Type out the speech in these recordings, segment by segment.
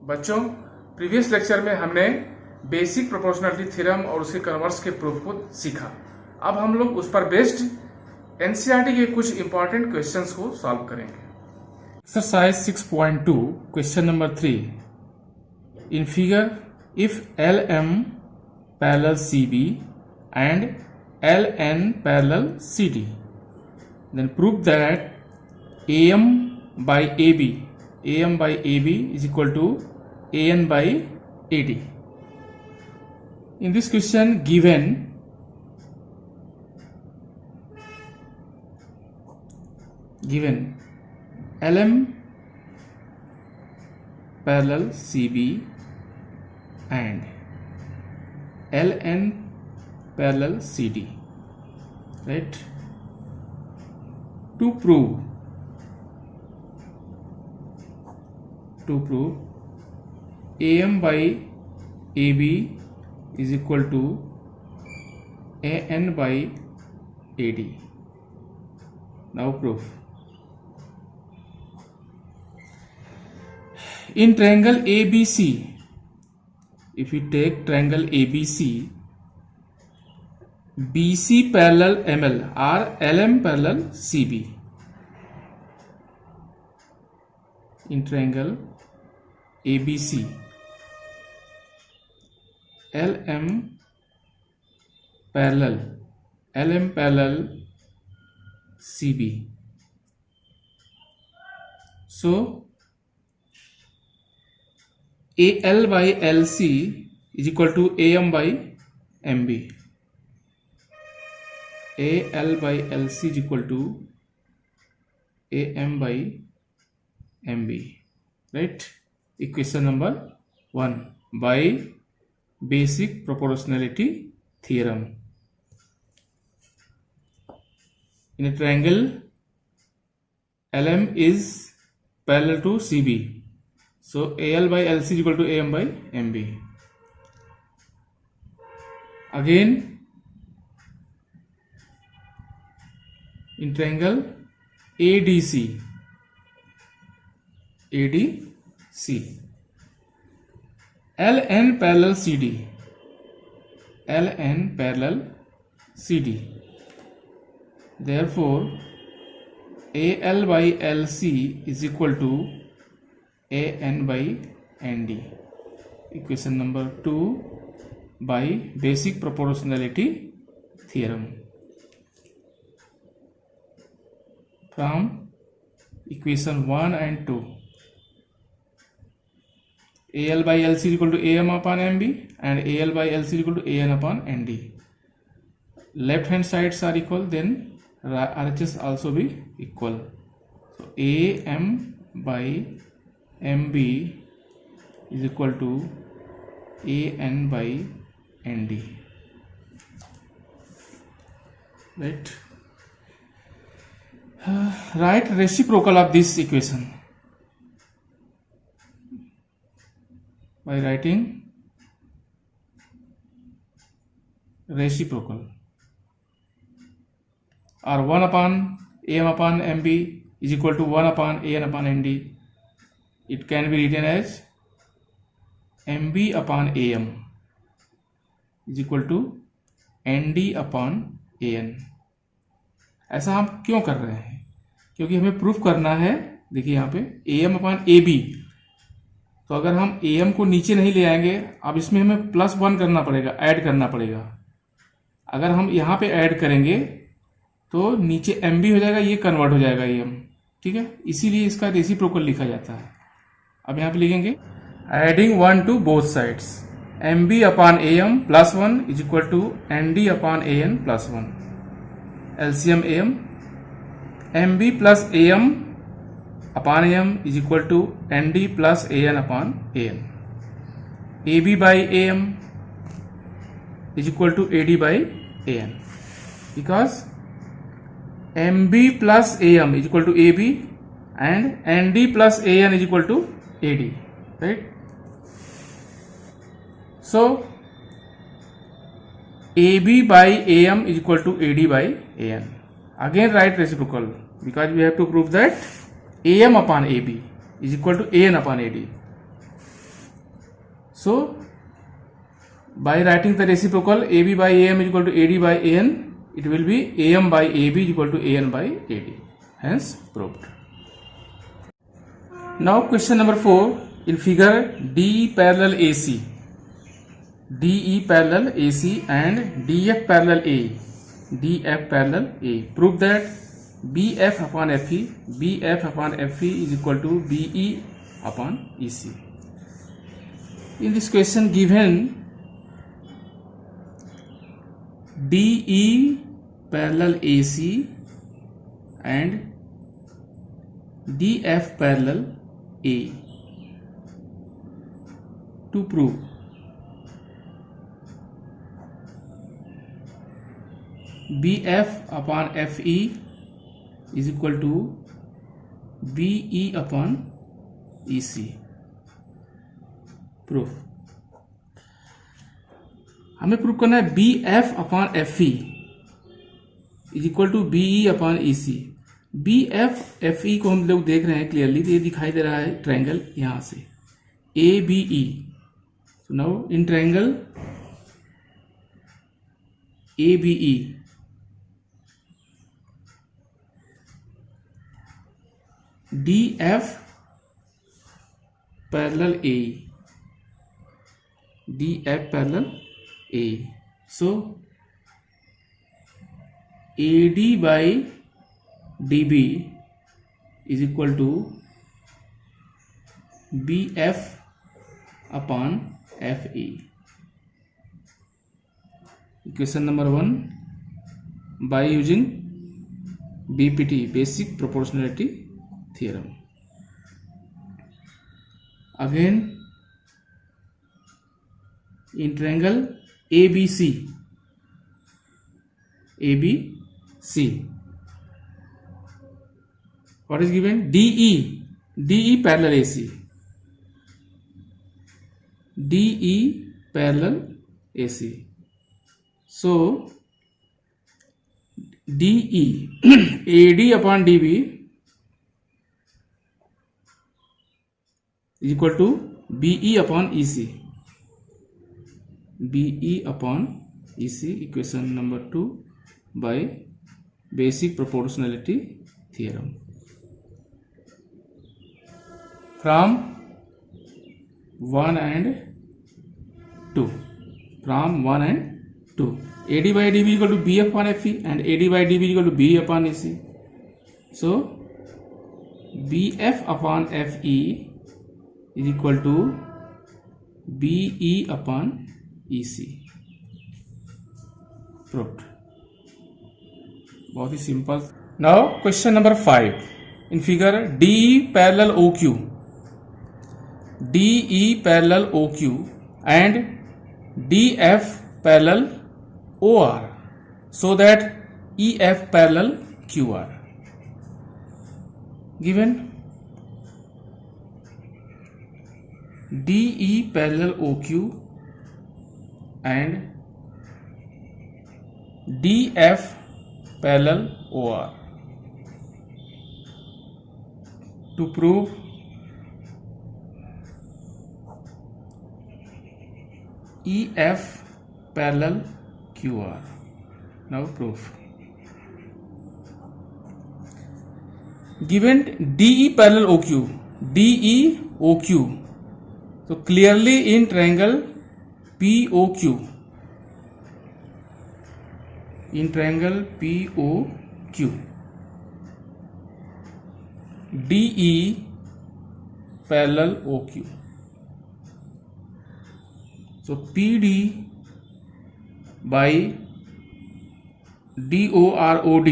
बच्चों, previous lecture में हमने बेसिक प्रोपोर्शनलिटी थ्योरम और उसके कन्वर्स के प्रूफ को सीखा। अब हम लोग उस पर बेस्ड एनसीईआरटी के कुछ इंपॉर्टेंट क्वेश्चंस को सॉल्व करेंगे। Exercise 6.2 question number 3। In figure if LM parallel CB and LN parallel CD, then prove that AM by AB is equal to AN by AD. In this question given LM parallel CB and LN parallel CD, right? To prove AM by AB is equal to AN by AD. Now proof. In triangle ABC, if we take triangle ABC, BC parallel ML or LM parallel CB. In triangle ABC, LM parallel CB. So AL by LC is equal to AM by MB. AL by LC is equal to AM by MB, right? Equation number 1 by basic proportionality theorem. In a triangle, LM is parallel to CB, so AL by LC is equal to AM by MB. Again, in triangle ADC, LN parallel CD. Therefore, AL by LC is equal to AN by ND. Equation number 2 by basic proportionality theorem. From equation 1 and 2, AL by LC is equal to AM upon MB and AL by LC is equal to AN upon ND. Left hand sides are equal, then RHS also be equal. So AM by MB is equal to AN by ND, right? Write reciprocal of this equation by writing reciprocal, or 1 upon AM upon MB is equal to 1 upon AN upon ND. It can be written as MB upon AM is equal to ND upon AN. ऐसा हम क्यों कर रहे हैं? क्योंकि हमें proof करना है। देखिए यहाँ पे AM अपॉन AB, तो अगर हम AM को नीचे नहीं ले आएंगे, अब इसमें हमें +1 करना पड़ेगा, ऐड करना पड़ेगा। अगर हम यहाँ पे ऐड करेंगे तो नीचे MB हो जाएगा, ये कन्वर्ट हो जाएगा AM, ठीक है? इसीलिए इसका रेसिप्रोकल लिखा जाता है। अब यहाँ पे लिखेंगे adding 1 to both sides, MB upon AM +1 is equal to ND upon AN +1। LCM AM, MB plus AM upon AM is equal to ND plus AN upon AN. AB by AM is equal to AD by AN, because MB plus AM is equal to AB and ND plus AN is equal to AD, right? So AB by AM is equal to AD by AN. Again write reciprocal, because we have to prove that AM upon AB is equal to AN upon AD. So by writing the reciprocal AB by AM is equal to AD by AN, it will be AM by AB is equal to AN by AD. Hence proved. Now question number 4. In figure DE parallel AC, DE parallel AC and DF parallel A, DF parallel A. Prove that BF upon FE, BF upon FE is equal to BE upon EC. In this question given DE parallel AC and DF parallel A. To prove BF upon FE is equal to BE upon EC. Proof हमें proof करना है BF upon FE is equal to BE upon EC. BF FE को हम लोग देख रहे हैं clearly, तो ये दिखाई दे रहा है ट्रायंगल यहां से ABE. So now in triangle ABE, DF parallel AE, DF parallel AE. So AD by DB is equal to BF upon FE. Equation number 1 by using BPT, basic proportionality theorem. Again in triangle ABC, what is given? DE parallel AC, DE parallel AC. So DE AD upon DB is equal to BE upon EC. BE upon EC, equation number 2 by basic proportionality theorem. From 1 and 2. From 1 and 2. AD by DB is equal to BF upon FE and AD by DB is equal to BE upon EC. So BF upon FE is equal to BE upon EC. Proved. बहुत ही simple. Now question number 5. In figure DE parallel OQ, DE parallel OQ and DF parallel OR, so that EF parallel QR. Given DE parallel OQ and DF parallel OR. To prove EF parallel QR. Now proof. Given DE parallel OQ, DE OQ. So clearly in triangle POQ, in triangle POQ, DE parallel OQ. So PD by DOROD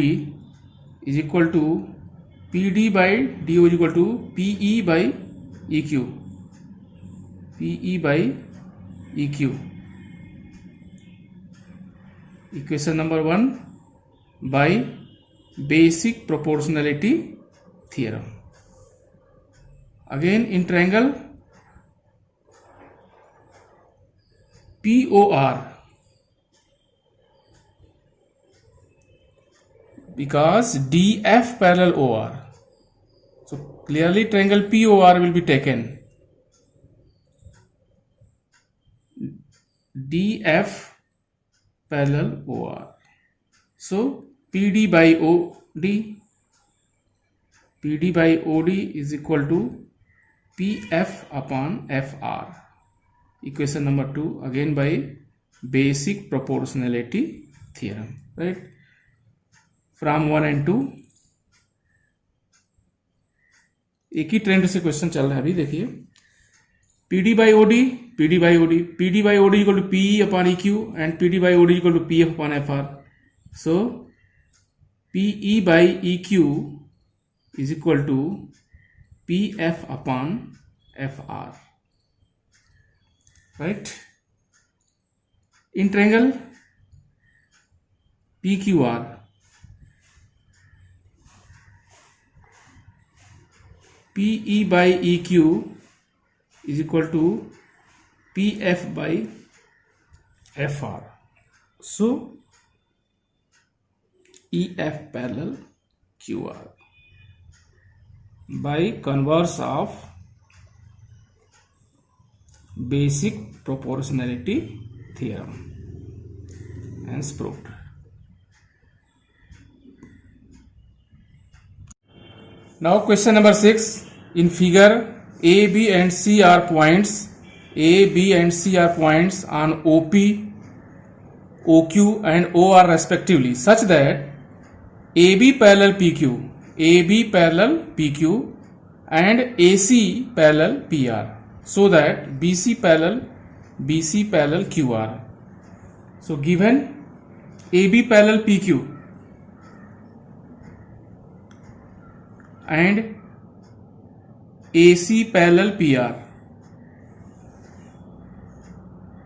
is equal to PD by DO is equal to PE by EQ. PE by EQ. Equation number 1 by basic proportionality theorem. Again in triangle POR, because DF parallel OR. So clearly triangle POR will be taken. DF parallel OR. So PD by OD is equal to PF upon FR. Equation number 2 again by basic proportionality theorem, right? From 1 and 2 एक ही trend से question चल रहा है अभी देखिए. PD by OD equal to PE upon EQ and PD by OD equal to PF upon FR. So PE by EQ is equal to PF upon FR, right? In triangle PQR, PE by EQ is equal to PF by FR. So EF parallel QR by converse of basic proportionality theorem, hence proved. Now question number 6. In figure, A, B and C are points. A, B and C are points on OP, OQ and OR respectively, such that AB parallel PQ, AB parallel PQ and AC parallel PR, so that BC parallel QR. So given AB parallel PQ and AC parallel PR,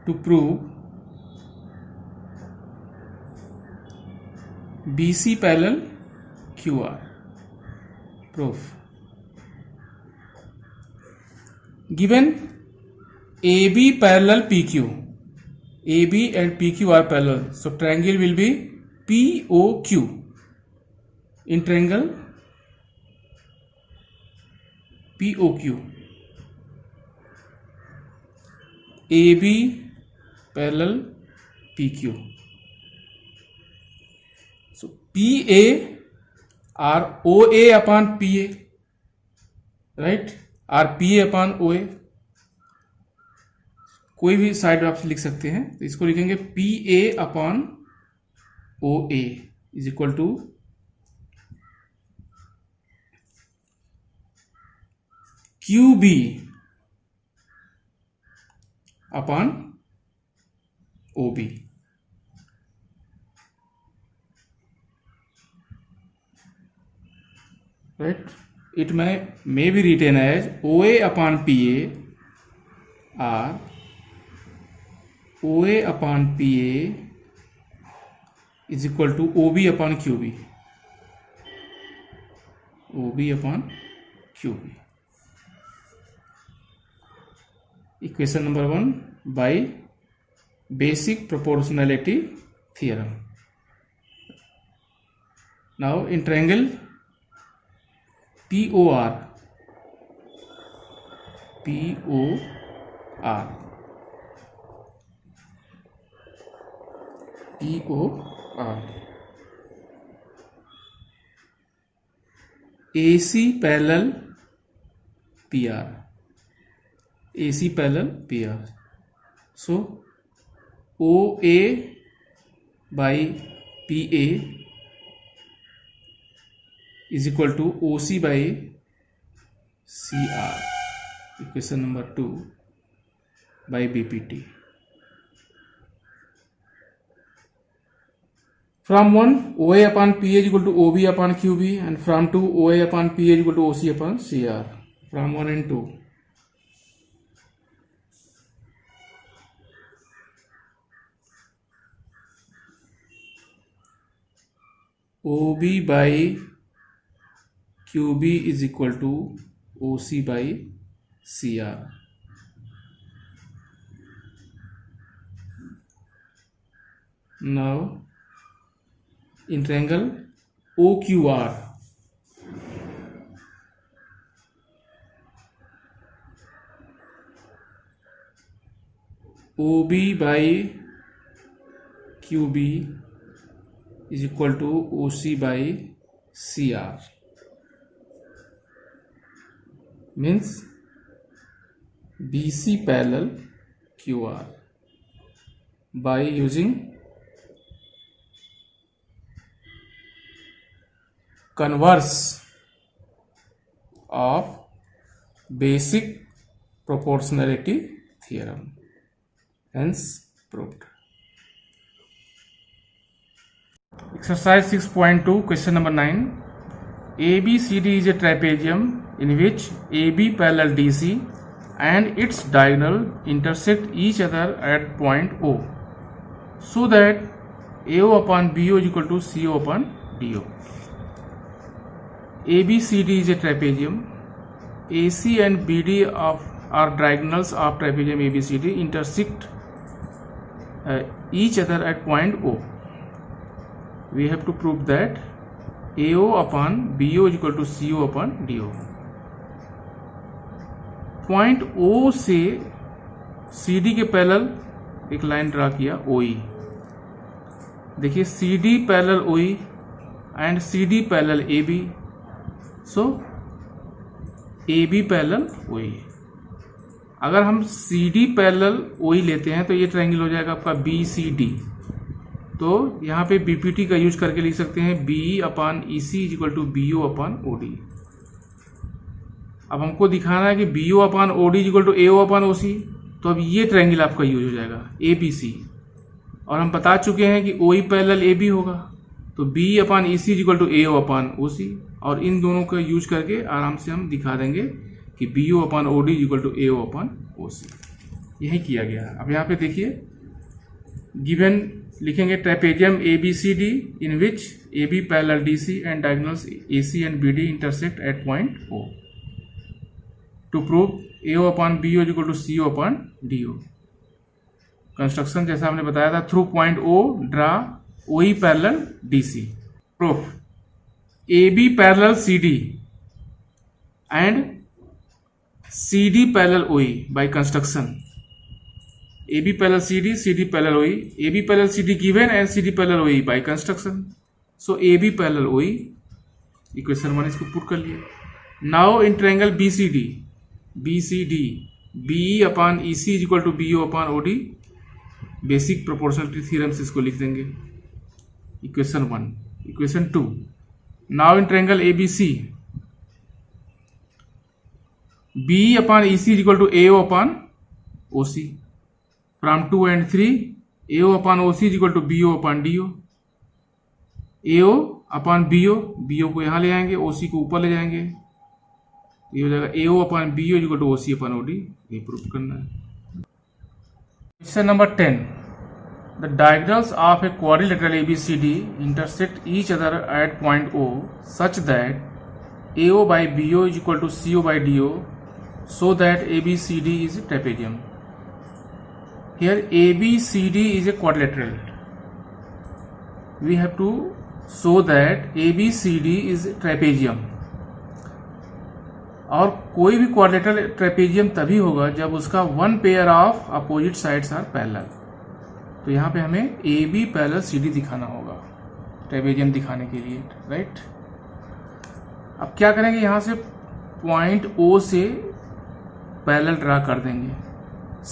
to prove BC parallel QR. Proof. Given AB parallel PQ, AB and PQ are parallel, so triangle will be POQ. In triangle POQ, AB parallel PQ. So PA are OA upon PA, right? Or PA upon OA. कोई भी side आप लिख सकते हैं, तो इसको लिखेंगे PA upon OA is equal to QB upon OB. Right? It may be written as OA upon PA or OA upon PA is equal to OB upon QB. OB upon QB. Equation number 1 by basic proportionality theorem. Now in triangle POR, AC parallel PR, AC parallel PR. So OA by PA is equal to OC by CR. Equation number 2 by BPT. From 1, OA upon PA is equal to OB upon QB, and from 2, OA upon PA is equal to OC upon CR. From 1 and 2. OB by QB is equal to OC by CR. Now in triangle OQR, OB by QB is equal to OC by CR. Means BC parallel QR by using converse of basic proportionality theorem. Hence proved. Exercise 6.2, question number 9. ABCD is a trapezium in which AB parallel DC and its diagonal intersect each other at point O, so that AO upon BO is equal to CO upon DO. ABCD is a trapezium. AC and BD are diagonals of trapezium ABCD intersect each other at point O. We have to prove that AO upon BO is equal to CO upon DO. Point O से CD के parallel एक line draw किया OE. देखिए CD parallel OE and CD parallel AB, so AB parallel OE. अगर हम CD parallel OE लेते हैं तो ये ट्रायंगल हो जाएगा आपका BCD. तो यहाँ पे BPT का यूज करके लिख सकते हैं BE upon EC is equal to BO upon OD. अब हमको दिखाना है कि BO upon OD is equal to AO upon OC, तो अब ये ट्रायंगल आपका यूज हो जाएगा ABC. और हम बता चुके हैं कि OE पैरेलल AB होगा, तो BE upon EC is equal to AO upon OC, और इन दोनों का यूज करके आराम से हम दिखा देंगे कि BO upon OD is equal to AO upon OC. यही किया गया है. अब यहाँ पे देखिए गिवन लिखेंगे trapezium ABCD in which AB parallel DC and diagonals AC and BD intersect at point O. To prove AO upon BO is equal to CO upon DO. Construction जैसा हमने बताया था, through point O draw OE parallel DC. Proof AB parallel CD and CD parallel OE by construction. AB parallel CD, CD parallel OE, AB parallel CD given and CD parallel OE by construction. So AB parallel OE, equation 1 इसको put कर लिया. Now in triangle BCD, BE upon EC is equal to BO upon OD, basic proportionality theorem से इसको लिख देंगे. Equation 1. Equation 2. Now in triangle ABC, BE upon EC is equal to AO upon OC. From 2 and 3, AO upon OC is equal to BO upon DO. AO upon BO, BO को यहाँ ले जाएंगे, OC को ऊपर ले जाएंगे, ये हो जाएगा AO upon BO is equal to OC upon OD. ये प्रूफ करना है. Question number 10. The diagonals of a quadrilateral ABCD intersect each other at point O such that AO by BO is equal to CO by DO, so that ABCD is trapezium. Here ABCD is a quadrilateral. We have to show that ABCD is trapezium. और कोई भी quadrilateral trapezium तभी होगा जब उसका one pair of opposite sides are parallel. तो यहाँ पे हमें AB पैरेलल CD दिखाना होगा ट्रेपेजियम दिखाने के लिए, राइट. अब क्या करेंगे, यहाँ से पॉइंट O से पैरेलल ड्रा कर देंगे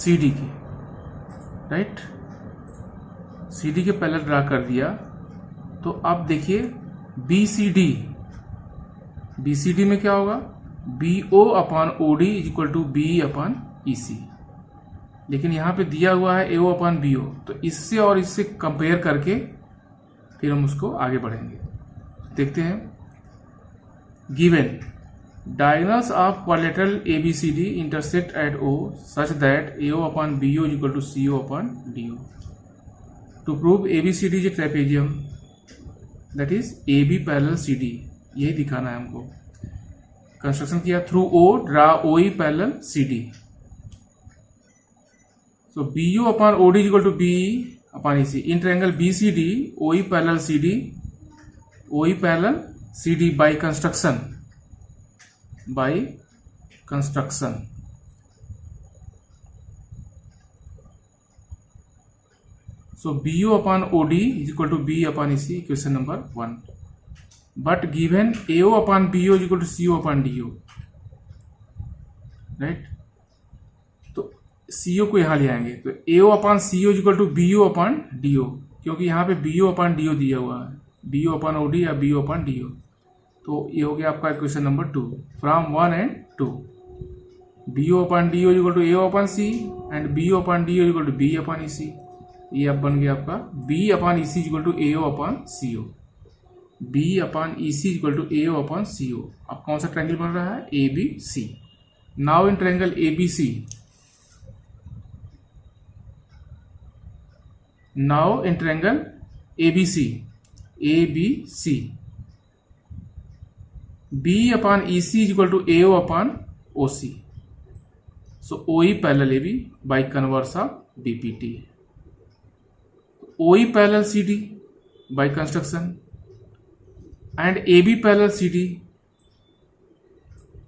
CD के, राइट. CD के पैरेलल ड्रा कर दिया. तो अब देखिए BCD में क्या होगा, BO upon OD is equal to BE upon EC. लेकिन यहाँ पे दिया हुआ है AO अपॉन BO, तो इससे और इससे कंपेयर करके फिर हम उसको आगे बढ़ेंगे. देखते हैं. Given diagonals of quadrilateral ABCD intersect at O such that AO upon BO is equal to CO upon DO. To prove ABCD is a trapezium, that is AB parallel CD, यही दिखाना है हमको. कंस्ट्रक्शन किया through O draw OE parallel CD. So BO upon OD is equal to BE upon EC. In triangle BCD, OE parallel CD, OE parallel CD by construction. So BO upon OD is equal to B upon EC, question number 1. But given AO upon BO is equal to CO upon DO, right. तो CO को यहाँ ले आएंगे तो AO upon CO is equal to BO upon DO, क्योंकि यहाँ पे BO upon DO दिया हुआ है, BO अपॉन OD या BO अपॉन DO. तो ये हो गया आपका question number 2 from 1 and 2. BO upon DO is equal to AO upon C and BO upon DO is equal to B upon EC. ये अब बन गया आपका B upon EC is equal to AO upon CO. B upon EC is equal to AO upon CO. अब कौन सा triangle बन रहा है? ABC. Now in triangle ABC, now in triangle ABC, B upon EC is equal to AO upon OC. So OE parallel AB by converse of BPT. OE parallel CD by construction and AB parallel CD.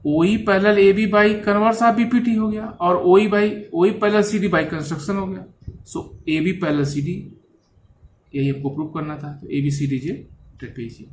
OE parallel AB by converse of BPT हो गया और OE parallel CD by construction हो गया. सो AB parallel CD यही आपको prove करना था. तो ABCD जे ट्रेपेजियम.